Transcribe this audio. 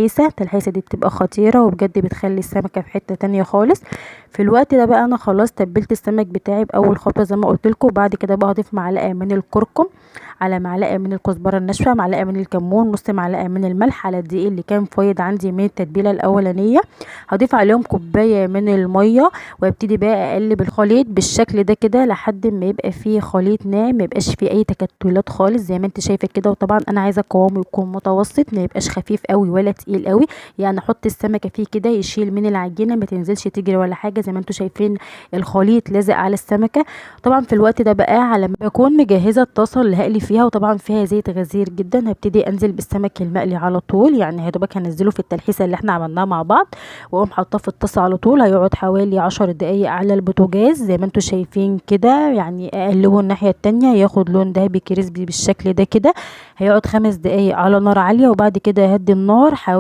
التلحيسه دي بتبقى خطيره وبجد بتخلي السمكه في حته تانية خالص. في الوقت ده بقى انا خلاص تبلت السمك بتاعي باول خطوه زي ما قلت لكم. وبعد كده بقى هضيف معلقه من الكركم، على معلقه من الكزبره الناشفه، معلقه من الكمون، نص معلقه من الملح، على الدقيق اللي كان فايض عندي من التتبيله الاولانيه. هضيف عليهم كوبايه من الميه، وابتدي بقى اقلب الخليط بالشكل ده كده لحد ما يبقى فيه خليط ناعم، ما يبقاش فيه اي تكتلات خالص زي ما انت شايفه كده. وطبعا انا عايزه قوامه يكون متوسط، ما يبقاش خفيف قوي ولا تقيل قوي، يعني احط السمكه فيه كده يشيل من العجينه، ما تنزلش تجري ولا حاجه. زي ما انتم شايفين الخليط لازق على السمكه. طبعا في الوقت ده بقى على ما بكون مجهزه الطاسه اللي هقلي فيها، وطبعا فيها زيت غزير جدا، هبتدي انزل بالسمك المقلي على طول. يعني يا دوبك هنزله في التلحيسه اللي احنا عملناها مع بعض، واقوم حاطاه في الطاسه على طول. هيقعد حوالي 10 دقايق على البوتاجاز زي ما انتم شايفين كده. يعني اقلبه الناحيه التانية ياخد لون دهبي كريسبي بالشكل ده كده. هيقعد 5 دقايق على نار عاليه، وبعد كده هدي النار حوالي